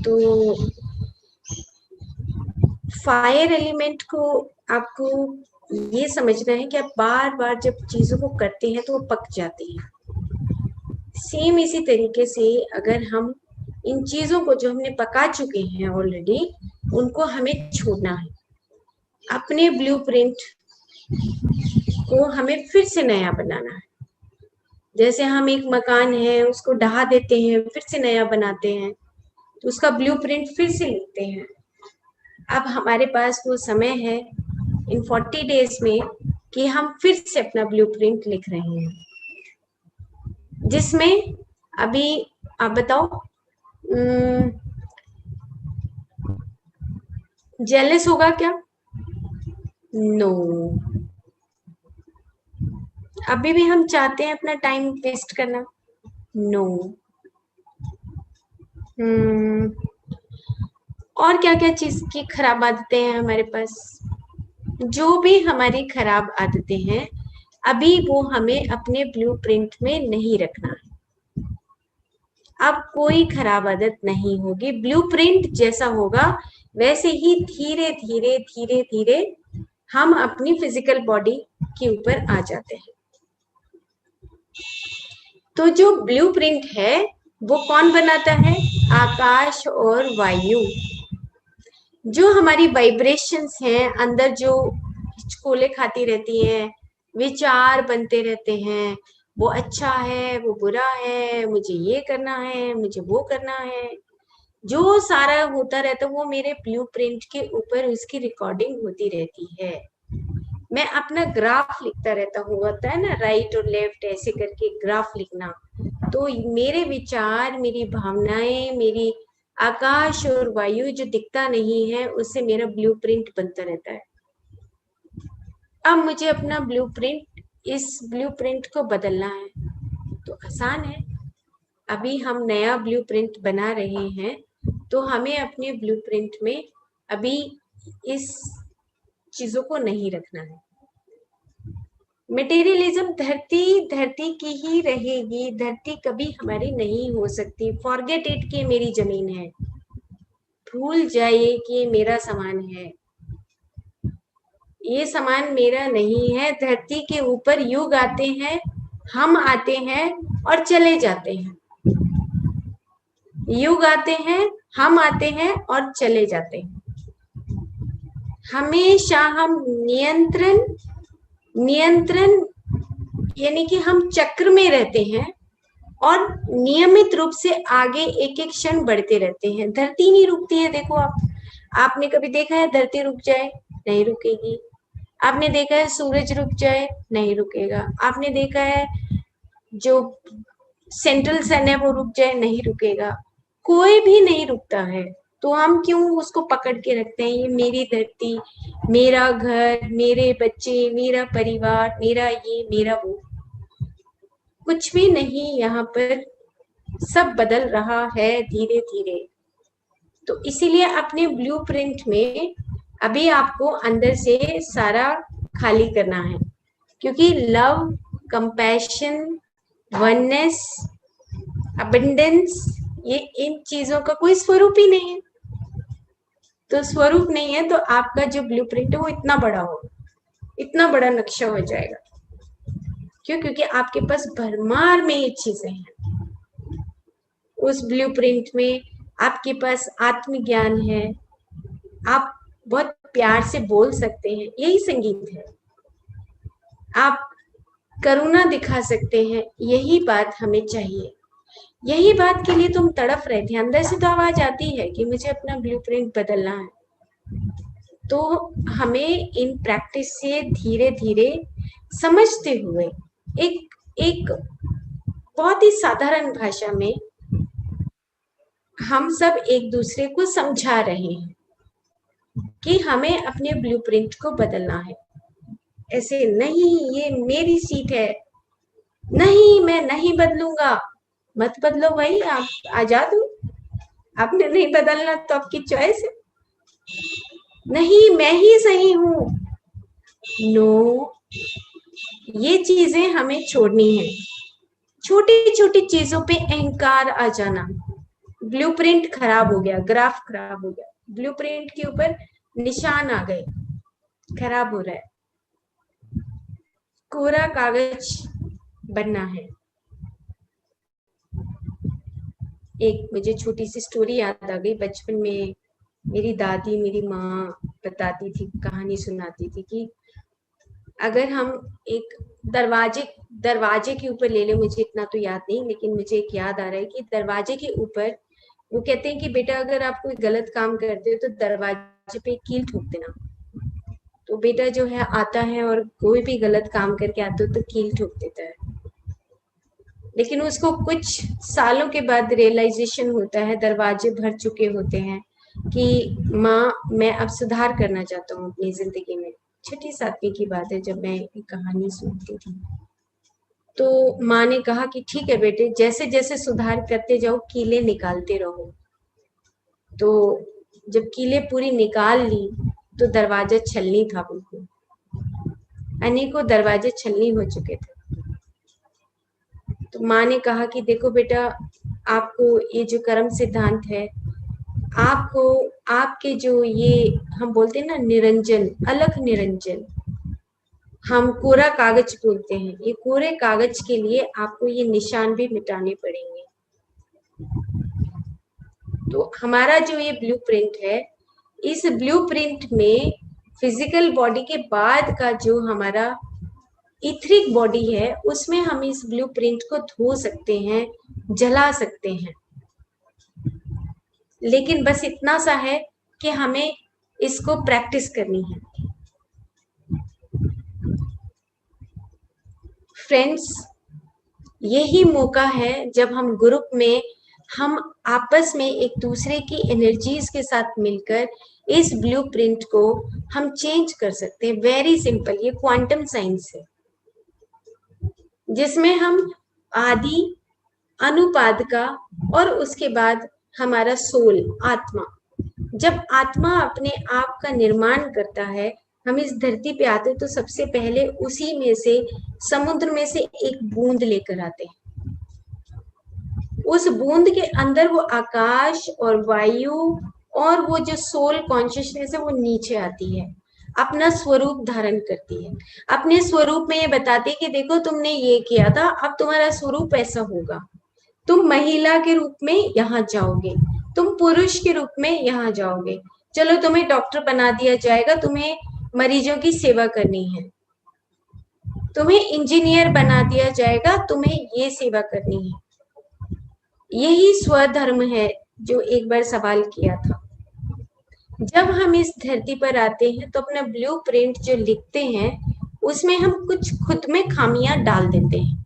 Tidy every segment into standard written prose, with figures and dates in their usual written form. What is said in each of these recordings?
तो fire element को आपको ये समझना है कि आप बार बार जब चीजों को करते हैं तो वो पक जाती हैं। सेम इसी तरीके से अगर हम इन चीजों को जो हमने पका चुके हैं ऑलरेडी, उनको हमें छोड़ना है। अपने ब्लूप्रिंट को हमें फिर से नया बनाना है। जैसे हम एक मकान है उसको ढहा देते हैं, फिर से नया बनाते हैं, तो उसका ब्लूप्रिंट फिर से लिखते हैं। अब हमारे पास वो समय है इन 40 डेज में कि हम फिर से अपना ब्लूप्रिंट लिख रहे हैं, जिसमें अभी आप बताओ, जेलस होगा क्या? नो। अभी भी हम चाहते हैं अपना टाइम वेस्ट करना? नो। और क्या क्या चीज की खराब आदतें हैं हमारे पास? जो भी हमारी खराब आदतें हैं, अभी वो हमें अपने ब्लूप्रिंट में नहीं रखना है। अब कोई खराब आदत नहीं होगी, ब्लूप्रिंट जैसा होगा वैसे ही धीरे धीरे धीरे धीरे हम अपनी फिजिकल बॉडी के ऊपर आ जाते हैं। तो जो ब्लूप्रिंट है वो कौन बनाता है? आकाश और वायु। जो हमारी वाइब्रेशंस हैं अंदर, जो हिचकोले खाती रहती हैं, विचार बनते रहते हैं, वो अच्छा है, वो बुरा है, मुझे ये करना है, मुझे वो करना है, जो सारा होता रहता है वो मेरे ब्लूप्रिंट के ऊपर उसकी रिकॉर्डिंग होती रहती है। मैं अपना ग्राफ लिखता रहता हूँ, होता है ना राइट और लेफ्ट ऐसे करके ग्राफ लिखना। तो मेरे विचार, मेरी भावनाएं, मेरी आकाश और वायु जो दिखता नहीं है, उससे मेरा ब्लूप्रिंट बनता रहता है। अब मुझे अपना ब्लूप्रिंट, इस ब्लूप्रिंट को बदलना है तो आसान है। अभी हम नया ब्लूप्रिंट बना रहे हैं, तो हमें अपने ब्लूप्रिंट में अभी इस चीजों को नहीं रखना है। मटेरियलिज्म धरती धरती की ही रहेगी, धरती कभी हमारी नहीं हो सकती। फॉरगेट इट कि मेरी जमीन है, भूल जाइए कि मेरा सामान है, ये सामान मेरा नहीं है। धरती के ऊपर युग आते हैं, हम आते हैं और चले जाते हैं। युग आते हैं, हम आते हैं और चले जाते हैं। हमेशा हम नियंत्रण यानी कि हम चक्र में रहते हैं और नियमित रूप से आगे एक एक क्षण बढ़ते रहते हैं। धरती नहीं रुकती है। देखो आपने कभी देखा है धरती रुक जाए? नहीं रुकेगी। आपने देखा है सूरज रुक जाए? नहीं रुकेगा। आपने देखा है जो सेंट्रल सन है वो रुक जाए? नहीं रुकेगा। कोई भी नहीं रुकता है। तो हम क्यों उसको पकड़ के रखते हैं? ये मेरी धरती, मेरा घर, मेरे बच्चे, मेरा परिवार, मेरा ये, मेरा वो। कुछ भी नहीं यहाँ पर, सब बदल रहा है धीरे धीरे। तो इसीलिए अपने ब्लूप्रिंट में अभी आपको अंदर से सारा खाली करना है, क्योंकि लव, कंपैशन, वननेस, अबंडेंस, ये इन चीजों का कोई स्वरूप ही नहीं है। तो स्वरूप नहीं है तो आपका जो ब्लूप्रिंट है वो इतना बड़ा होगा, इतना बड़ा नक्शा हो जाएगा। क्यों? क्योंकि आपके पास भरमार में ये चीजें हैं। उस ब्लूप्रिंट में आपके पास आत्मज्ञान है, आप बहुत प्यार से बोल सकते हैं, यही संगीत है। आप करुणा दिखा सकते हैं, यही बात हमें चाहिए। यही बात के लिए तुम तड़प रहे थे। अंदर से तो आवाज आती है कि मुझे अपना ब्लूप्रिंट बदलना है। तो हमें इन प्रैक्टिस से धीरे धीरे समझते हुए एक एक बहुत ही साधारण भाषा में हम सब एक दूसरे को समझा रहे हैं कि हमें अपने ब्लूप्रिंट को बदलना है। ऐसे नहीं, ये मेरी सीट है, नहीं मैं नहीं बदलूंगा। मत बदलो भाई, आप आजाद हो। आपने नहीं बदलना तो आपकी चॉइस है। नहीं मैं ही सही हूं। नो, ये चीजें हमें छोड़नी है। छोटी छोटी चीजों पे अहंकार आ जाना, ब्लूप्रिंट खराब हो गया, ग्राफ खराब हो गया, ब्लूप्रिंट के ऊपर निशान आ गए, खराब हो रहा है, कोरा कागज बनना है। एक मुझे छोटी सी स्टोरी याद आ गई, बचपन में मेरी दादी, मेरी माँ बताती थी, कहानी सुनाती थी कि अगर हम एक दरवाजे के ऊपर ले ले, मुझे इतना तो याद नहीं, लेकिन मुझे एक याद आ रहा है कि दरवाजे के ऊपर वो कहते हैं कि बेटा अगर आप कोई गलत काम करते हो तो दरवाजे पे कील ठोक देना। तो बेटा जो है आता है और कोई भी गलत काम करके आता हो तो कील ठोक देता है, लेकिन उसको कुछ सालों के बाद रियलाइजेशन होता है, दरवाजे भर चुके होते हैं कि माँ मैं अब सुधार करना चाहता हूँ अपनी जिंदगी में। 6ठी 7वीं की बात है जब मैं एक कहानी सुनती थी, तो माँ ने कहा कि ठीक है बेटे, जैसे जैसे सुधार करते जाओ कीलें निकालते रहो। तो जब कीलें पूरी निकाल ली तो दरवाजा छलनी था, बिल्कुल अनेकों दरवाजे छलनी हो चुके थे। तो माँ ने कहा कि देखो बेटा, आपको ये जो कर्म सिद्धांत है, आपको आपके जो ये हम बोलते हैं ना निरंजन, अलख निरंजन, हम कोरा कागज बोलते हैं, ये कोरे कागज के लिए आपको ये निशान भी मिटाने पड़ेंगे। तो हमारा जो ये ब्लूप्रिंट है, इस ब्लूप्रिंट में फिजिकल बॉडी के बाद का जो हमारा इथरिक बॉडी है, उसमें हम इस ब्लूप्रिंट को धो सकते हैं, जला सकते हैं, लेकिन बस इतना सा है कि हमें इसको प्रैक्टिस करनी है। फ्रेंड्स, यही मौका है जब हम ग्रुप में हम आपस में एक दूसरे की एनर्जीज के साथ मिलकर इस ब्लूप्रिंट को हम चेंज कर सकते हैं। वेरी सिंपल, ये क्वांटम साइंस है जिसमें हम आदि, अनुपाद का और उसके बाद हमारा सोल, आत्मा, जब आत्मा अपने आप का निर्माण करता है, हम इस धरती पे आते तो सबसे पहले उसी में से, समुद्र में से एक बूंद लेकर आते हैं। उस बूंद के अंदर वो आकाश और वायु और वो जो सोल कॉन्शियसनेस है वो नीचे आती है, अपना स्वरूप धारण करती है। अपने स्वरूप में ये बताती है कि देखो तुमने ये किया था, अब तुम्हारा स्वरूप ऐसा होगा, तुम महिला के रूप में यहाँ जाओगे, तुम पुरुष के रूप में यहाँ जाओगे, चलो तुम्हें डॉक्टर बना दिया जाएगा, तुम्हें मरीजों की सेवा करनी है, तुम्हें इंजीनियर बना दिया जाएगा, तुम्हें ये सेवा करनी है। यही स्वधर्म है जो एक बार सवाल किया था। जब हम इस धरती पर आते हैं तो अपना ब्लूप्रिंट जो लिखते हैं उसमें हम कुछ खुद में खामियां डाल देते हैं,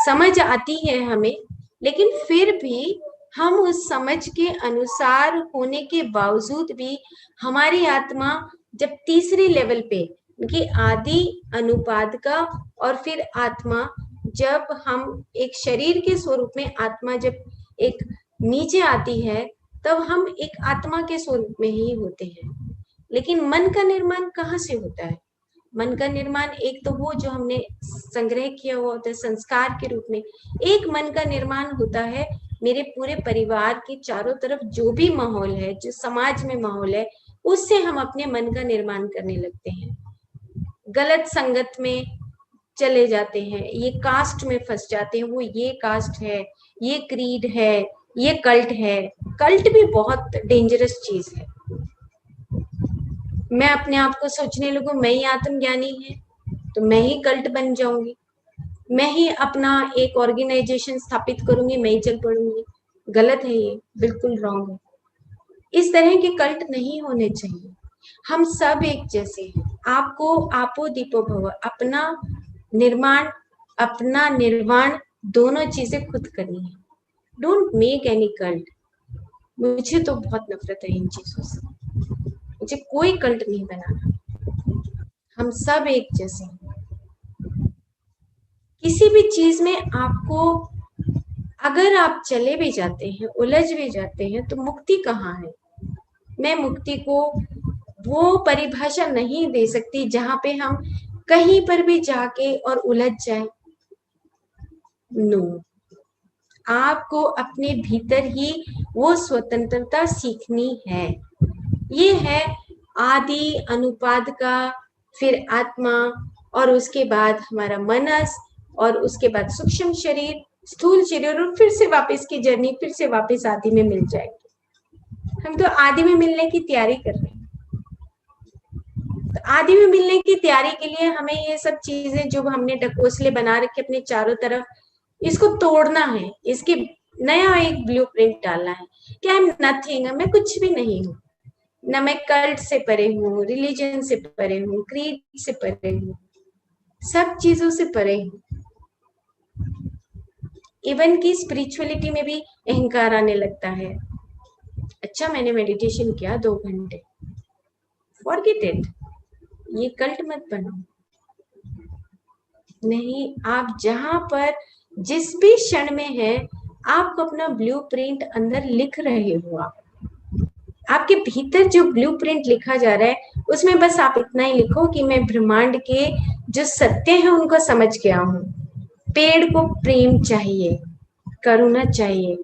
समझ आती है हमें, लेकिन फिर भी हम उस समझ के अनुसार होने के बावजूद भी हमारी आत्मा जब तीसरे लेवल पे, कि आदि, अनुपाद का और फिर आत्मा, जब हम एक शरीर के स्वरूप में आत्मा जब एक नीचे आती है तब हम एक आत्मा के स्वरूप में ही होते हैं। लेकिन मन का निर्माण कहाँ से होता है? मन का निर्माण एक तो वो जो हमने संग्रह किया हुआ होता है संस्कार के रूप में, एक मन का निर्माण होता है मेरे पूरे परिवार के चारों तरफ जो भी माहौल है, जो समाज में माहौल है, उससे हम अपने मन का निर्माण करने लगते हैं। गलत संगत में चले जाते हैं, ये कास्ट में फंस जाते हैं, वो ये कास्ट है, ये क्रीड है, ये कल्ट है। कल्ट भी बहुत डेंजरस चीज है। मैं अपने आप को सोचने लगूं मैं ही आत्मज्ञानी है तो मैं ही कल्ट बन जाऊंगी, मैं ही अपना एक ऑर्गेनाइजेशन स्थापित करूंगी, मैं ही चल पड़ूंगी। गलत है, ये बिल्कुल रॉन्ग है। इस तरह के कल्ट नहीं होने चाहिए। हम सब एक जैसे हैं। आपको आपो दीपो भव, अपना निर्माण, अपना निर्वाण दोनों चीजें खुद करनी है। Don't make any cult. मुझे तो बहुत नफरत है इन चीजों से, मुझे कोई कल्ट नहीं बनाना। हम सब एक जैसे हैं। किसी भी चीज में आपको, अगर आप चले भी जाते हैं, उलझ भी जाते हैं, तो मुक्ति कहाँ है? मैं मुक्ति को वो परिभाषा नहीं दे सकती जहां पे हम कहीं पर भी जाके और उलझ जाए। नो, आपको अपने भीतर ही वो स्वतंत्रता सीखनी है। ये है आदि अनुपाद का, फिर आत्मा, और उसके बाद हमारा मनस, और उसके बाद सूक्ष्म शरीर, स्थूल शरीर, और फिर से वापस की जर्नी, फिर से वापस आदि में मिल जाएगी। हम तो आदि में मिलने की तैयारी कर रहे हैं। तो आदि में मिलने की तैयारी के लिए हमें ये सब चीजें जो हमने ढकोसले बना रखे अपने चारों तरफ, इसको तोड़ना है, इसकी नया एक ब्लूप्रिंट डालना है कि आई एम नथिंग, मैं कुछ भी नहीं हूँ, ना मैं कल्ट से परे हूँ, रिलीजन से परे हूँ, क्रीड से परे हूँ, सब चीजों से परे हूँ। इवन की स्पिरिचुअलिटी में भी अहंकार आने लगता है। अच्छा मैंने मेडिटेशन किया 2 घंटे, फॉरगेट इट, ये कल्ट मत बनो। नहीं, आप जहां पर जिस भी क्षण में है, आपको अपना ब्लूप्रिंट अंदर लिख रहे हो। आपके भीतर जो ब्लूप्रिंट लिखा जा रहा है, उसमें बस आप इतना ही लिखो कि मैं ब्रह्मांड के जो सत्य है उनको समझ गया हूँ। पेड़ को प्रेम चाहिए, करुणा चाहिए,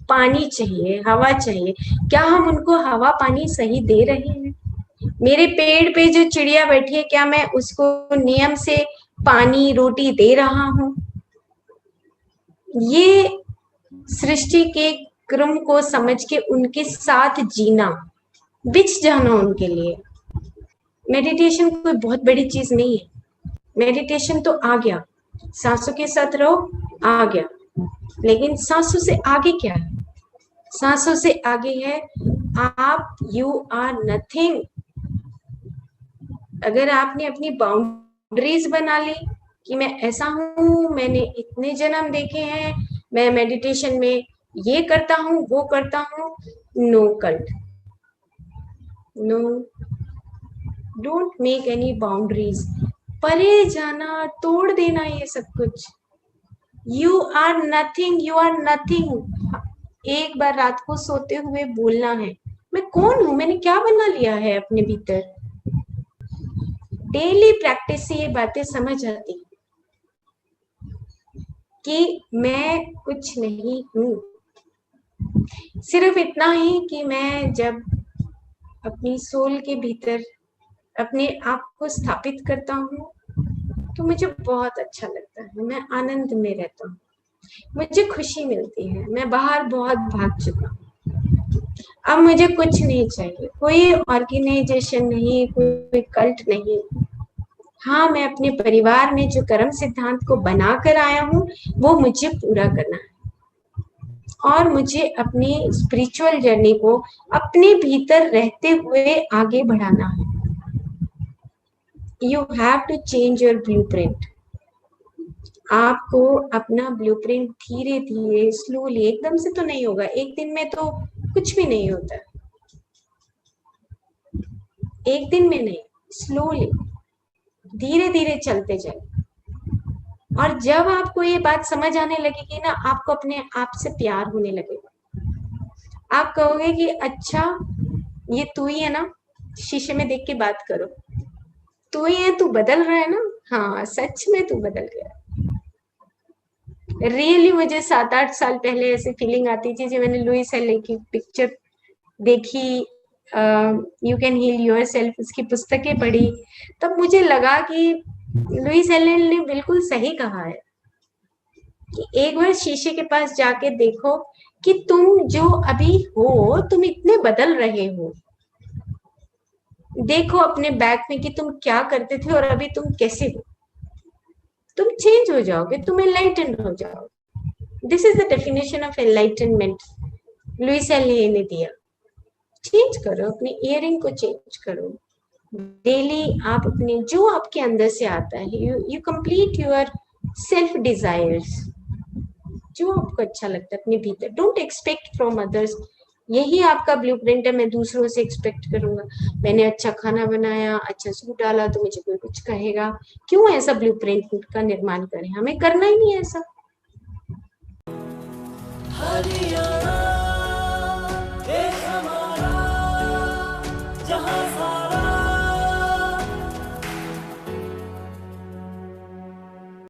पानी चाहिए, हवा चाहिए। क्या हम उनको हवा पानी सही दे रहे हैं? मेरे पेड़ पे जो चिड़िया बैठी है, क्या मैं उसको नियम से पानी रोटी दे रहा हूँ? ये सृष्टि के क्रम को समझ के उनके साथ जीना, बिछ जाना उनके लिए। मेडिटेशन कोई बहुत बड़ी चीज नहीं है। मेडिटेशन तो आ गया, सांसों के साथ रहो, आ गया। लेकिन सांसों से आगे क्या है? सांसों से आगे है आप, यू आर नथिंग। अगर आपने अपनी बाउंड्रीज बना ली कि मैं ऐसा हूं, मैंने इतने जन्म देखे हैं, मैं मेडिटेशन में ये करता हूं, वो करता हूं, no cult, no, don't make any boundaries. परे जाना, तोड़ देना ये सब कुछ। You are nothing, you are nothing. एक बार रात को सोते हुए बोलना है, मैं कौन हूं, मैंने क्या बना लिया है अपने भीतर। डेली प्रैक्टिस से ये बातें समझ आती कि मैं कुछ नहीं हूं। सिर्फ इतना ही कि मैं जब अपनी सोल के भीतर अपने आप को स्थापित करता हूँ तो मुझे बहुत अच्छा लगता है, मैं आनंद में रहता हूँ, मुझे खुशी मिलती है। मैं बाहर बहुत भाग चुका हूँ, अब मुझे कुछ नहीं चाहिए, कोई ऑर्गेनाइजेशन नहीं, कोई कल्ट नहीं। हाँ, मैं अपने परिवार में जो कर्म सिद्धांत को बना कर आया हूँ वो मुझे पूरा करना है, और मुझे अपनी स्पिरिचुअल जर्नी को अपने भीतर रहते हुए आगे बढ़ाना है। You have to change your blueprint. आपको अपना ब्लूप्रिंट धीरे धीरे, स्लोली, एकदम से तो नहीं होगा, एक दिन में तो कुछ भी नहीं होता, एक दिन में नहीं, स्लोली, धीरे धीरे चलते जाए। और जब आपको ये बात समझ आने लगेगी ना, आपको अपने आप से प्यार होने लगेगा। आप कहोगे कि अच्छा ये तू ही है ना, शीशे में देख के बात करो, तू ही है, तू बदल रहा है ना, हाँ सच में तू बदल गया। रियली मुझे 7-8 साल पहले ऐसी फीलिंग आती थी जब मैंने लुइस एल की पिक्चर देखी, you can heal yourself, उसकी पुस्तकें पढ़ी, तब मुझे लगा कि लुइस एल ने बिल्कुल सही कहा है कि एक बार शीशे के पास जाके देखो कि तुम जो अभी हो, तुम इतने बदल रहे हो। देखो अपने बैक में कि तुम क्या करते थे और अभी तुम कैसे हो। तुम चेंज हो जाओगे, तुम एनलाइटेंड हो जाओगे। This is the definition of enlightenment, Louise L ने दिया। चेंज करो, अपनी इयरिंग को चेंज करो। डेली आप अपने जो आपके अंदर से आता है, you complete your self desires, जो आपको अच्छा लगता है अपने भीतर। Don't expect from others. यही आपका ब्लूप्रिंट है, मैं दूसरों से एक्सपेक्ट करूंगा, मैंने अच्छा खाना बनाया, अच्छा सूट डाला तो मुझे कोई कुछ कहेगा। क्यों ऐसा ब्लूप्रिंट का निर्माण करें, हमें करना ही नहीं है ऐसा।